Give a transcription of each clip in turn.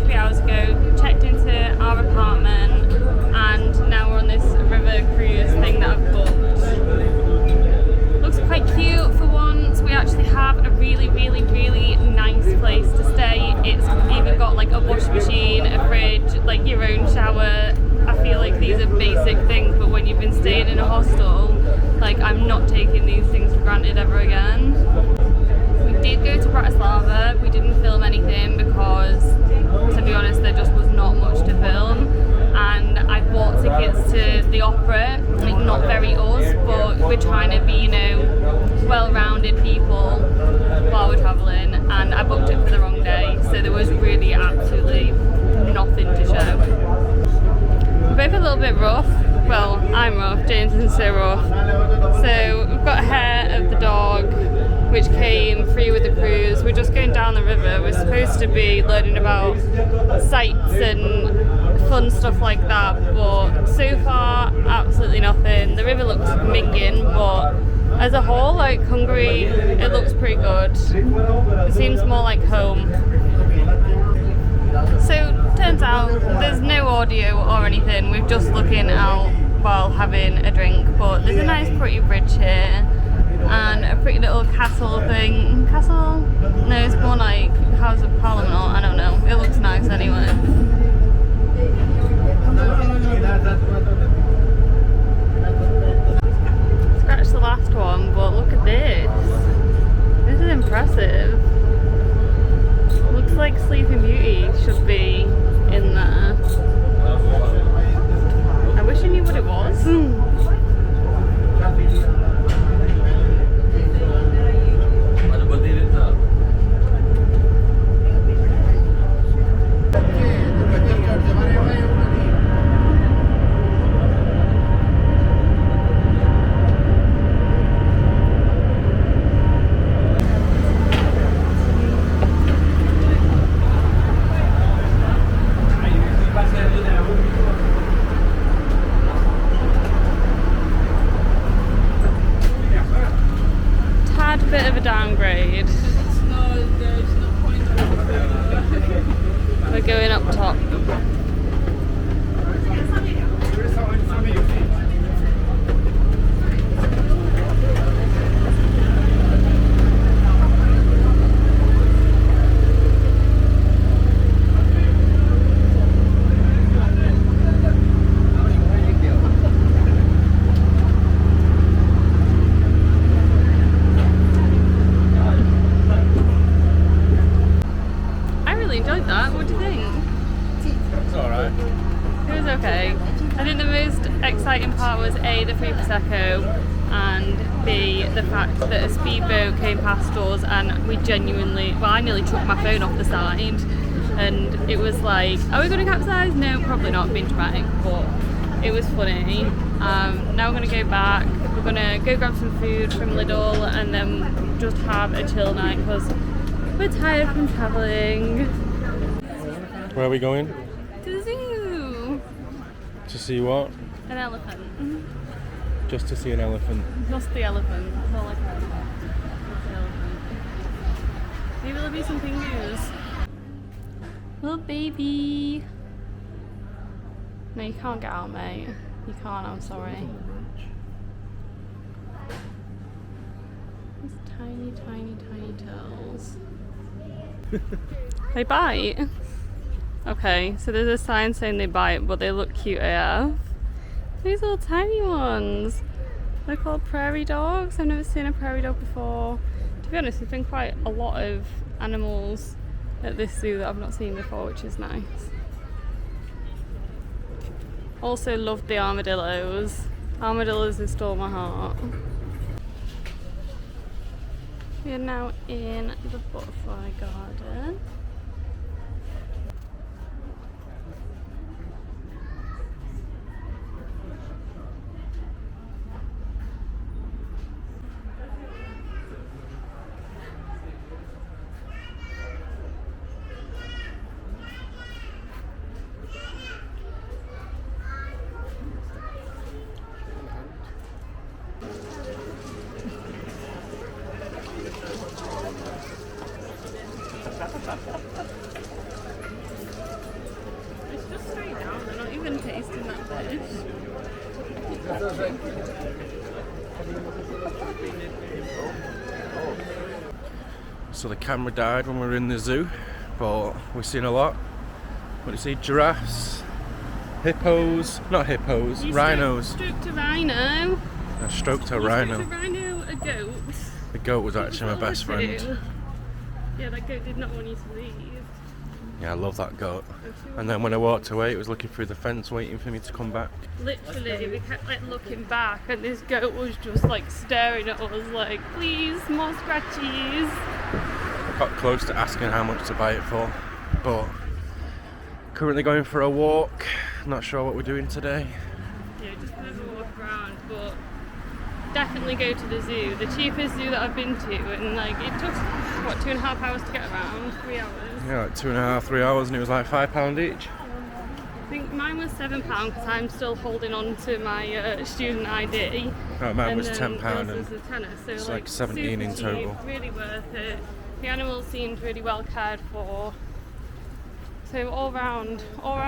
3 hours ago, checked into our apartment, and now we're on this river cruise thing that I've booked. Looks quite cute for once. We actually have a really, really, really nice place to stay. It's even got like a washing machine, a fridge, like your own shower. I feel like these are basic things, but when you've been staying in a hostel, like I'm not taking these things for granted ever again. We did go to Bratislava. We didn't film anything because, to be honest, there just was not much to film. And I bought tickets to the opera, like not very us, but we're trying to be, you know, well-rounded people while we're travelling, and I booked it for the wrong day, so there was really absolutely nothing to show. We're both a little bit rough. Well, I'm rough, James isn't so rough. So we've got hair of the dog, which came free with the cruise. We're just going down the river. We're supposed to be learning about sights and fun stuff like that, but so far absolutely nothing. The river looks minging, but as a whole, like Hungary, it looks pretty good. It seems more like home. So turns out there's no audio or anything. We're just looking out while having a drink, but there's a nice pretty bridge here and a pretty little castle thing. Castle? No, it's more like House of Parliament, or I don't know. It looks nice anyway. Scratch the last one, but look at this. This is impressive. Looks like Sleeping Beauty should be in there. I wish I knew what it was. Bit of a downgrade. We're going up top. Exciting part was A, the free Prosecco, and B, the fact that a speedboat came past us and we genuinely, well, I nearly took my phone off the side and it was like, are we going to capsize? No, probably not, being dramatic, but it was funny. Now we're going to go back, we're going to go grab some food from Lidl and then just have a chill night because we're tired from travelling. Where are we going? To the zoo! To see what? An elephant. Just to see an elephant. Just the elephant. Not like that. Just the elephant. Maybe there'll be some pingus. Little baby. No, you can't get out, mate. You can't, I'm sorry. These tiny, tiny, tiny toes. They bite. Okay, so there's a sign saying they bite, but they look cute AF. These little tiny ones. They're called prairie dogs. I've never seen a prairie dog before. To be honest, there's been quite a lot of animals at this zoo that I've not seen before, which is nice. Also loved the armadillos. Armadillos have stole my heart. We are now in the butterfly garden. just straight down. They're not even tasting that fish. So the camera died when we were in the zoo, but we've seen a lot. What do you see? Giraffes, hippos, not hippos, rhinos. Stroked a rhino. I stroked a rhino. Stroked a rhino, a goat. The goat was actually my best friend. Yeah, that goat did not want you to leave. Yeah, I love that goat. And then when I walked away, it was looking through the fence waiting for me to come back. Literally, we kept like looking back and this goat was just like staring at us like, please, more scratchies. Got close to asking how much to buy it for, but currently going for a walk. Not sure what we're doing today. Yeah, just a bit of a walk around, but definitely go to the zoo. The cheapest zoo that I've been to, and like it took, what, 2.5 hours to get around? 3 hours? Yeah, like 2.5, 3 hours, and it was like £5 each. I think mine was £7 because I'm still holding on to my student ID. Oh, mine was £10 and and a tenner, so it's like 17 in super total. cheap, really worth it. The animals seemed really well cared for. So all round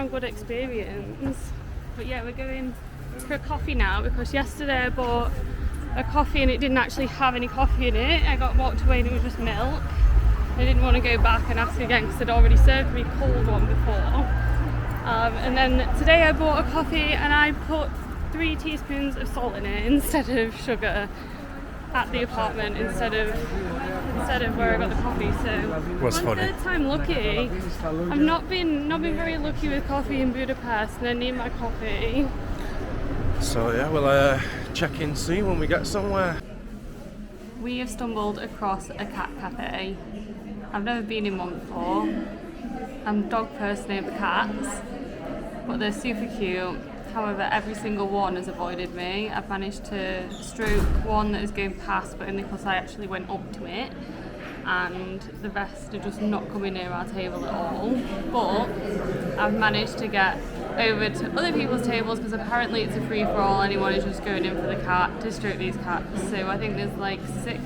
good experience. But yeah, we're going for a coffee now because yesterday I bought a coffee and it didn't actually have any coffee in it. I got walked away and it was just milk. I didn't want to go back and ask again because they'd already served me cold one before. And then today I bought a coffee and I put 3 teaspoons of salt in it instead of sugar at the apartment instead of where I got the coffee. So What's funny? Third time lucky. I've not been very lucky with coffee in Budapest and I need my coffee. So yeah, we'll check in soon when we get somewhere. We have stumbled across a cat cafe. I've never been in one before. I'm a dog person over cats, but they're super cute. However, every single one has avoided me. I've managed to stroke one that is going past, but only because I actually went up to it. And the rest are just not coming near our table at all. But I've managed to get over to other people's tables because apparently it's a free-for-all. Anyone is just going in for the cat to stroke these cats. So I think there's like six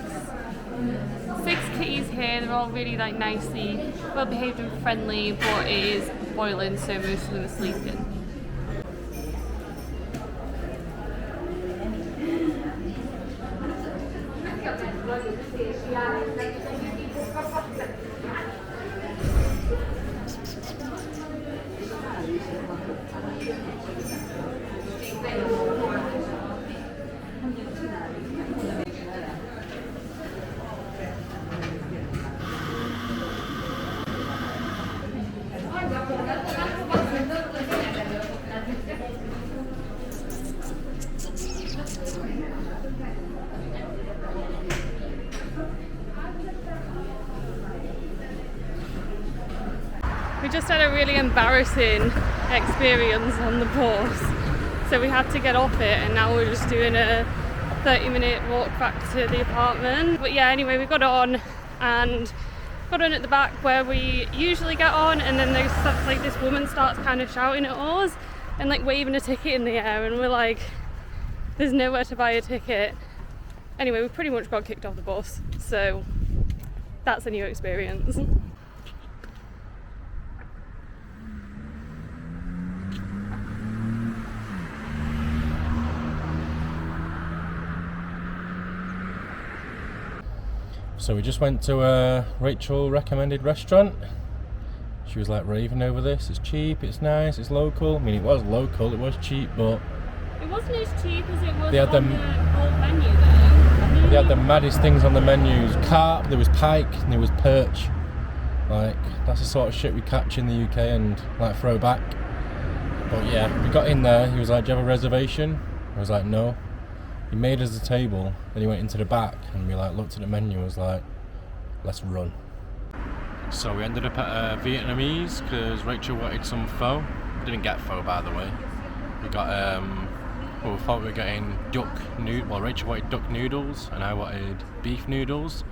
kitties here. They're all really like nicely well behaved and friendly, but it is boiling, so most of them are sleeping. We just had a really embarrassing experience on the bus, so we had to get off it and now we're just doing a 30-minute walk back to the apartment. But yeah, anyway, we got on at the back where we usually get on, and then there's like this woman starts kind of shouting at us and like waving a ticket in the air, and we're like, there's nowhere to buy a ticket. Anyway, we pretty much got kicked off the bus, so that's a new experience. So we just went to a Rachel recommended restaurant. She was like raving over this. It's cheap, it's nice, it's local. I mean, it was local, it was cheap, but it wasn't as cheap as it was they had on the old menu though. They had the maddest things on the menus. Carp, there was pike, and there was perch. Like, that's the sort of shit we catch in the UK and like throw back. But yeah, we got in there, he was like, do you have a reservation? I was like, no. He made us a table, then he went into the back and we like looked at the menu and was like, let's run. So we ended up at Vietnamese because Rachel wanted some pho. Didn't get pho, by the way. We got, we thought we were getting Rachel wanted duck noodles and I wanted beef noodles.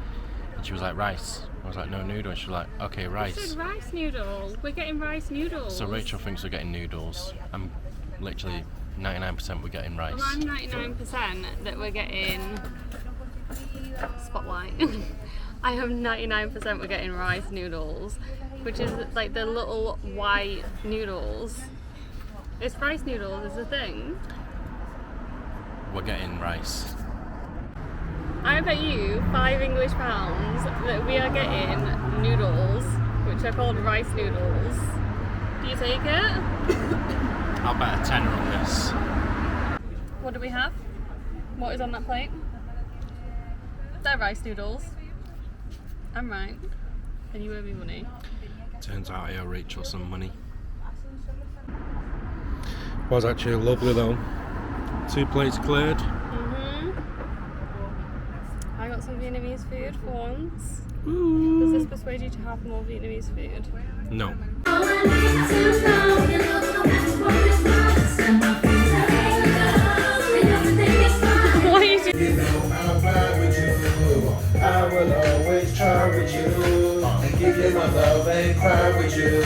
And she was like, rice. I was like, no noodles. She was like, okay, rice. You said rice noodles. We're getting rice noodles. So Rachel thinks we're getting noodles. I'm literally 99% we're getting rice. Well, I'm 99% that we're getting spotlight. I am 99% we're getting rice noodles, which is like the little white noodles It's rice noodles is a thing. We're getting rice. I bet you £5 English that we are getting noodles, which are called rice noodles. Do you take it? I'll bet a tenner on this. What do we have? What is on that plate? They're rice noodles. I'm right. And you owe me money. Turns out I owe Rachel some money. Was actually lovely though. 2 plates cleared. I got some Vietnamese food for once. Ooh. Does this persuade you to have more Vietnamese food? No. What are you doing? You know I'll ride with you. I will always try with you. And give you my love and cry with you.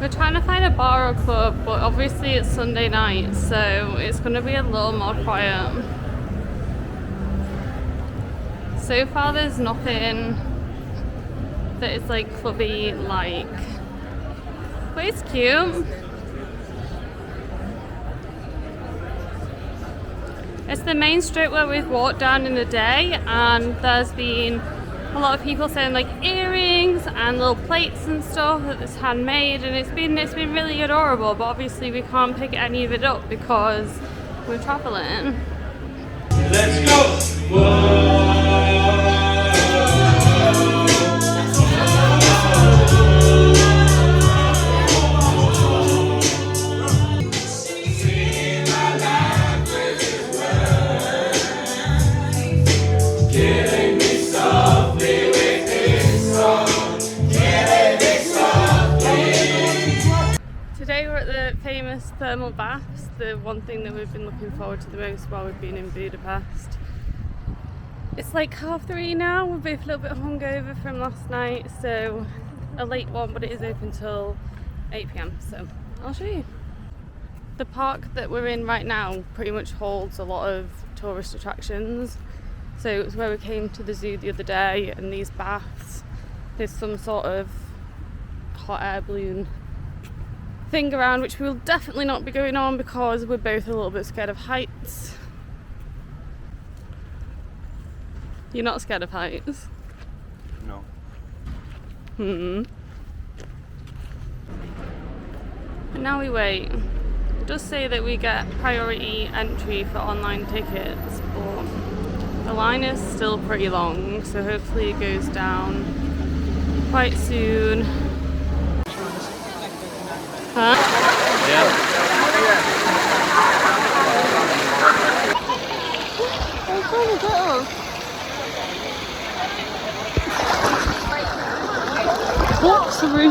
We're trying to find a bar or club, but obviously it's Sunday night, so it's going to be a little more quiet. So far there's nothing that is like clubby like, but it's cute. It's the main street where we've walked down in the day, and there's been a lot of people selling like earrings and little plates and stuff that's handmade, and it's been really adorable, but obviously we can't pick any of it up because we're traveling. Let's go! Whoa. Today we're at the famous thermal baths, the one thing that we've been looking forward to the most while we've been in Budapest. It's like 3:30 now, we're both a little bit hungover from last night, so a late one, but it is open till 8 PM, so I'll show you. The park that we're in right now pretty much holds a lot of tourist attractions. So it's where we came to the zoo the other day, and these baths, there's some sort of hot air balloon thing around, which we will definitely not be going on because we're both a little bit scared of heights. You're not scared of heights? No. And now we wait. It does say that we get priority entry for online tickets, but the line is still pretty long, so hopefully it goes down quite soon. Huh? Yeah. What? Sorry.